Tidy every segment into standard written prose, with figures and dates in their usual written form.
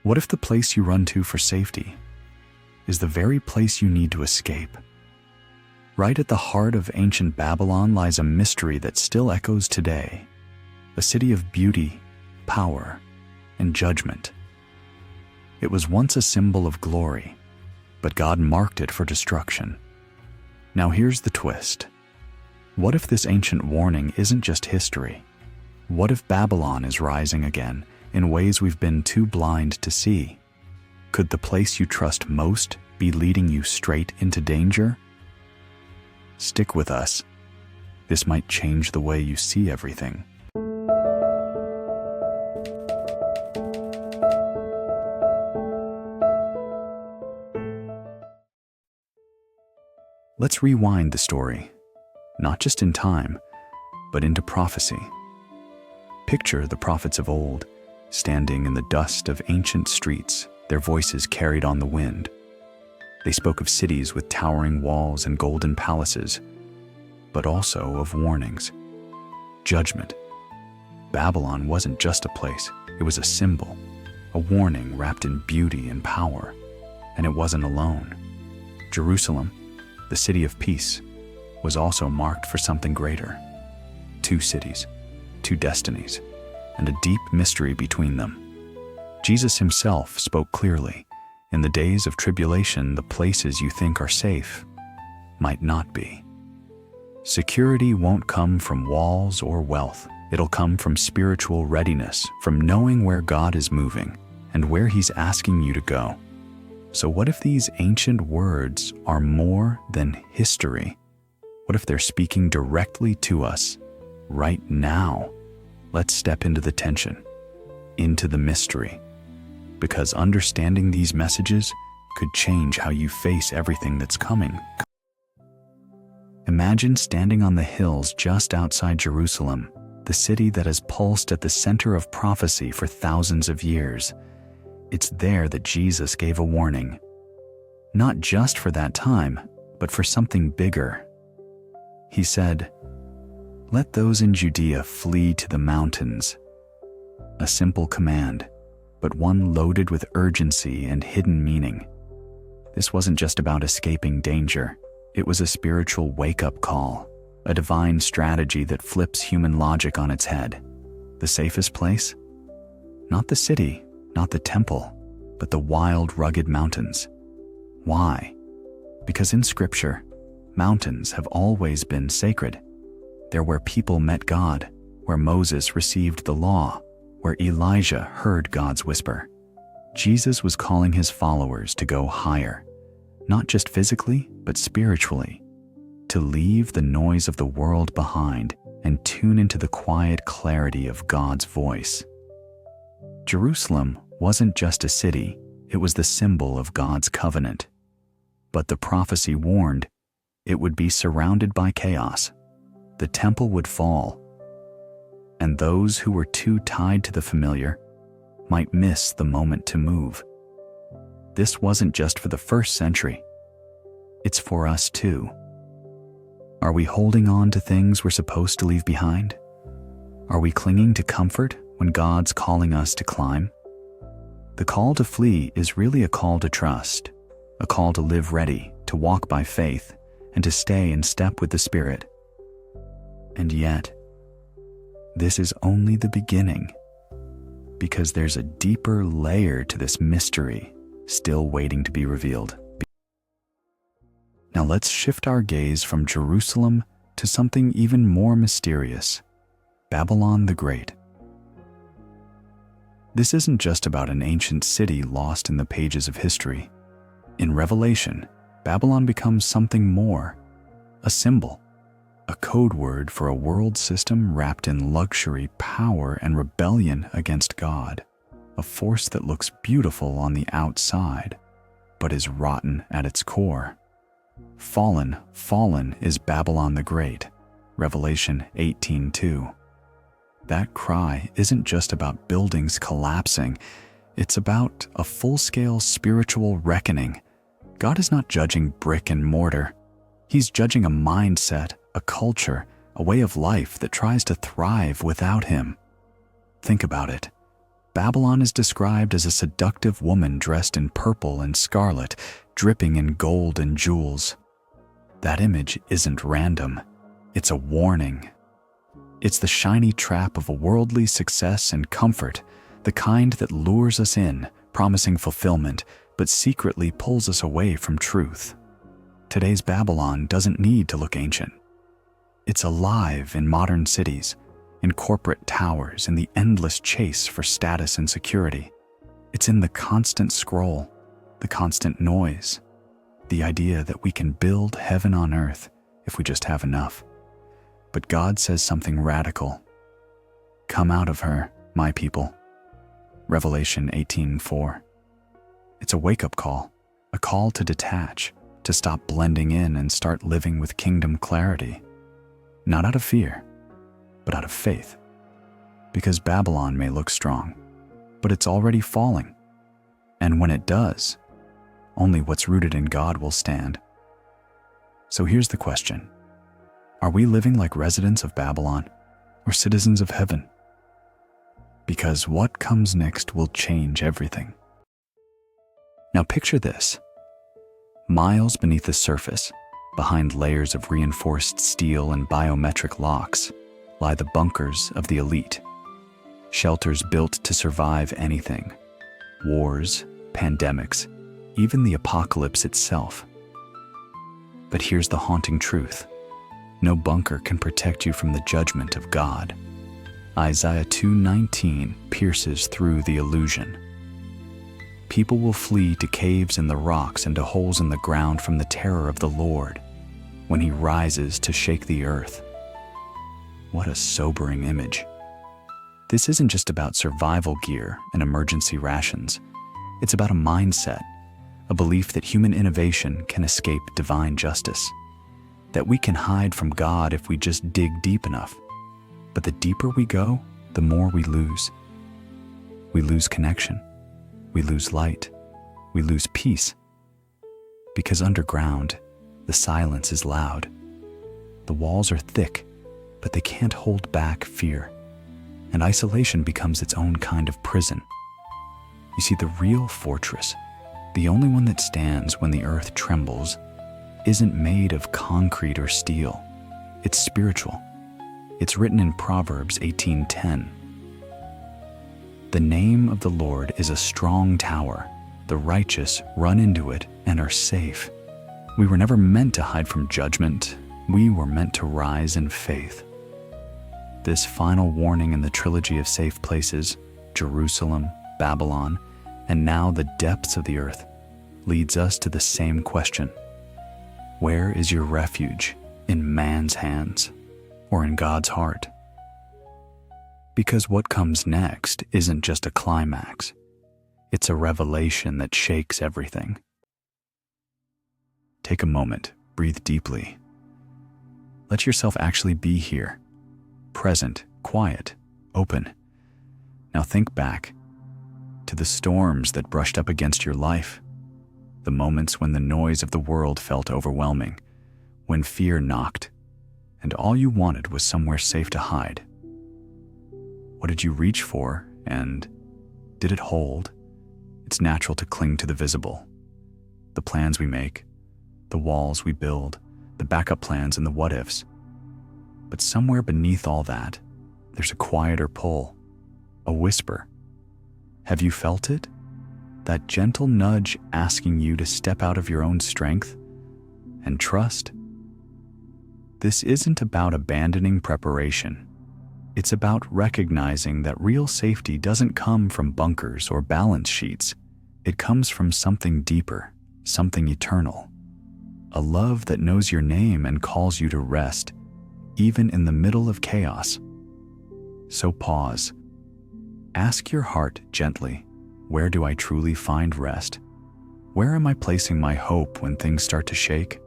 What if the place you run to for safety is the very place you need to escape? Right at the heart of ancient Babylon lies a mystery that still echoes today, a city of beauty, power, and judgment. It was once a symbol of glory, but God marked it for destruction. Now here's the twist. What if this ancient warning isn't just history? What if Babylon is rising again in ways we've been too blind to see? Could the place you trust most be leading you straight into danger? Stick with us. This might change the way you see everything. Let's rewind the story, not just in time, but into prophecy. Picture the prophets of old, standing in the dust of ancient streets, their voices carried on the wind. They spoke of cities with towering walls and golden palaces, but also of warnings. Judgment. Babylon wasn't just a place, it was a symbol, a warning wrapped in beauty and power. And it wasn't alone. Jerusalem, the city of peace, was also marked for something greater. 2 cities, 2 destinies, and a deep mystery between them. Jesus himself spoke clearly. In the days of tribulation, the places you think are safe might not be. Security won't come from walls or wealth. It'll come from spiritual readiness, from knowing where God is moving and where he's asking you to go. So what if these ancient words are more than history? What if they're speaking directly to us right now? Let's step into the tension, into the mystery, because understanding these messages could change how you face everything that's coming. Imagine standing on the hills just outside Jerusalem, the city that has pulsed at the center of prophecy for thousands of years. It's there that Jesus gave a warning, not just for that time, but for something bigger. He said, "Let those in Judea flee to the mountains." A simple command, but one loaded with urgency and hidden meaning. This wasn't just about escaping danger. It was a spiritual wake-up call, a divine strategy that flips human logic on its head. The safest place? Not the city, not the temple, but the wild, rugged mountains. Why? Because in Scripture, mountains have always been sacred. They're where people met God, where Moses received the law, where Elijah heard God's whisper. Jesus was calling his followers to go higher, not just physically, but spiritually, to leave the noise of the world behind and tune into the quiet clarity of God's voice. Jerusalem wasn't just a city, it was the symbol of God's covenant. But the prophecy warned it would be surrounded by chaos. The temple would fall, and those who were too tied to the familiar might miss the moment to move. This wasn't just for the first century. It's for us too. Are we holding on to things we're supposed to leave behind? Are we clinging to comfort when God's calling us to climb? The call to flee is really a call to trust, a call to live ready, to walk by faith, and to stay in step with the Spirit. And yet, this is only the beginning, because there's a deeper layer to this mystery still waiting to be revealed. Now let's shift our gaze from Jerusalem to something even more mysterious, Babylon the Great. This isn't just about an ancient city lost in the pages of history. In Revelation, Babylon becomes something more, a symbol, a code word for a world system wrapped in luxury, power, and rebellion against God, a force that looks beautiful on the outside, but is rotten at its core. Fallen, fallen is Babylon the Great, Revelation 18:2. That cry isn't just about buildings collapsing, it's about a full-scale spiritual reckoning. God is not judging brick and mortar. He's judging a mindset, a culture, a way of life that tries to thrive without him. Think about it. Babylon is described as a seductive woman dressed in purple and scarlet, dripping in gold and jewels. That image isn't random. It's a warning. It's the shiny trap of a worldly success and comfort, the kind that lures us in, promising fulfillment, but secretly pulls us away from truth. Today's Babylon doesn't need to look ancient. It's alive in modern cities, in corporate towers, in the endless chase for status and security. It's in the constant scroll, the constant noise, the idea that we can build heaven on earth if we just have enough. But God says something radical. Come out of her, my people. Revelation 18:4. It's a wake-up call, a call to detach, to stop blending in and start living with kingdom clarity. Not out of fear, but out of faith. Because Babylon may look strong, but it's already falling. And when it does, only what's rooted in God will stand. So here's the question. Are we living like residents of Babylon or citizens of heaven? Because what comes next will change everything. Now picture this. Miles beneath the surface, behind layers of reinforced steel and biometric locks, lie the bunkers of the elite. Shelters built to survive anything. Wars, pandemics, even the apocalypse itself. But here's the haunting truth. No bunker can protect you from the judgment of God. Isaiah 2:19 pierces through the illusion. People will flee to caves in the rocks and to holes in the ground from the terror of the Lord when he rises to shake the earth. What a sobering image. This isn't just about survival gear and emergency rations. It's about a mindset, a belief that human innovation can escape divine justice, that we can hide from God if we just dig deep enough. But the deeper we go, the more we lose. We lose connection. We lose light. We lose peace. Because underground, the silence is loud. The walls are thick, but they can't hold back fear. And isolation becomes its own kind of prison. You see, the real fortress, the only one that stands when the earth trembles, isn't made of concrete or steel. It's spiritual. It's written in Proverbs 18:10. The name of the Lord is a strong tower. The righteous run into it and are safe. We were never meant to hide from judgment. We were meant to rise in faith. This final warning in the trilogy of safe places, Jerusalem, Babylon, and now the depths of the earth, leads us to the same question. Where is your refuge? In man's hands or in God's heart? Because what comes next isn't just a climax. It's a revelation that shakes everything. Take a moment, breathe deeply. Let yourself actually be here, present, quiet, open. Now think back to the storms that brushed up against your life, the moments when the noise of the world felt overwhelming, when fear knocked, and all you wanted was somewhere safe to hide. What did you reach for, and did it hold? It's natural to cling to the visible. The plans we make, the walls we build, the backup plans and the what-ifs. But somewhere beneath all that, there's a quieter pull, a whisper. Have you felt it? That gentle nudge asking you to step out of your own strength and trust. This isn't about abandoning preparation. It's about recognizing that real safety doesn't come from bunkers or balance sheets. It comes from something deeper, something eternal. A love that knows your name and calls you to rest, even in the middle of chaos. So pause. Ask your heart gently, where do I truly find rest? Where am I placing my hope when things start to shake?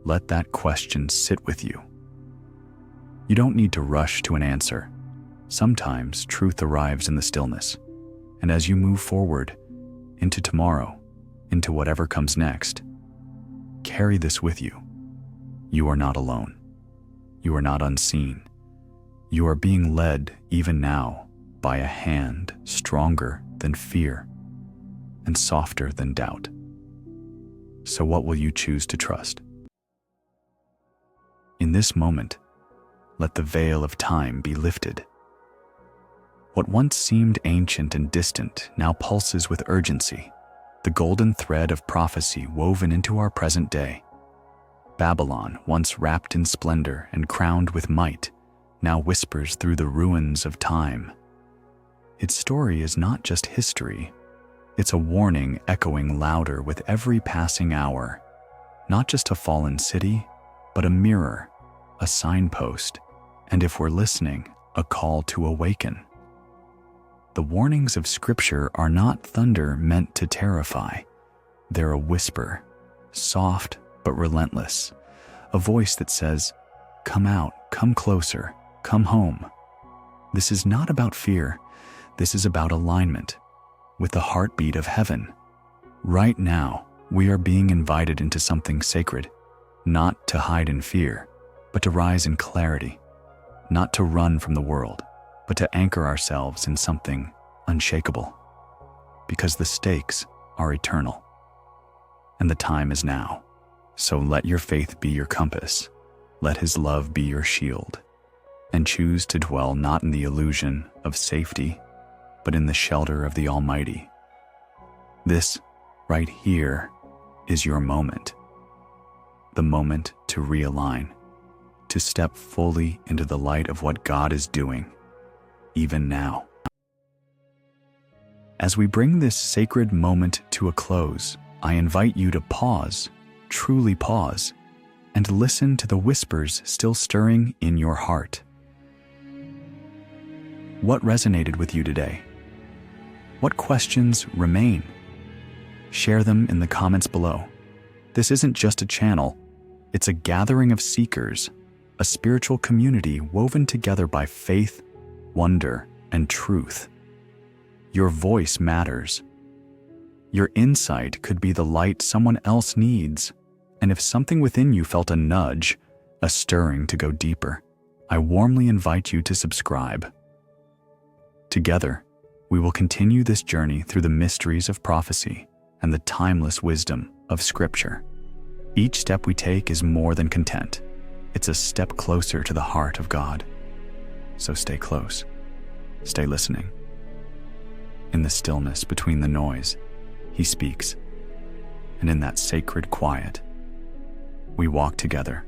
Let that question sit with you. You don't need to rush to an answer. Sometimes truth arrives in the stillness, and as you move forward, into tomorrow, into whatever comes next, carry this with you. You are not alone. You are not unseen. You are being led even now by a hand stronger than fear and softer than doubt. So what will you choose to trust? In this moment, let the veil of time be lifted. What once seemed ancient and distant now pulses with urgency, the golden thread of prophecy woven into our present day. Babylon, once wrapped in splendor and crowned with might, now whispers through the ruins of time. Its story is not just history, it's a warning echoing louder with every passing hour. Not just a fallen city, but a mirror, a signpost, and if we're listening, a call to awaken. The warnings of Scripture are not thunder meant to terrify. They're a whisper, soft but relentless, a voice that says, "Come out, come closer, come home." This is not about fear. This is about alignment with the heartbeat of heaven. Right now, we are being invited into something sacred, not to hide in fear, but to rise in clarity, not to run from the world, but to anchor ourselves in something unshakable, because the stakes are eternal, and the time is now. So let your faith be your compass, let His love be your shield, and choose to dwell not in the illusion of safety, but in the shelter of the Almighty. This, right here, is your moment. The moment to realign, to step fully into the light of what God is doing, even now. As we bring this sacred moment to a close, I invite you to pause, truly pause, and listen to the whispers still stirring in your heart. What resonated with you today? What questions remain? Share them in the comments below. This isn't just a channel, it's a gathering of seekers, a spiritual community woven together by faith, wonder, and truth. Your voice matters. Your insight could be the light someone else needs, and if something within you felt a nudge, a stirring to go deeper, I warmly invite you to subscribe. Together, we will continue this journey through the mysteries of prophecy and the timeless wisdom of Scripture. Each step we take is more than content. It's a step closer to the heart of God. So stay close. Stay listening. In the stillness between the noise, He speaks. And in that sacred quiet, we walk together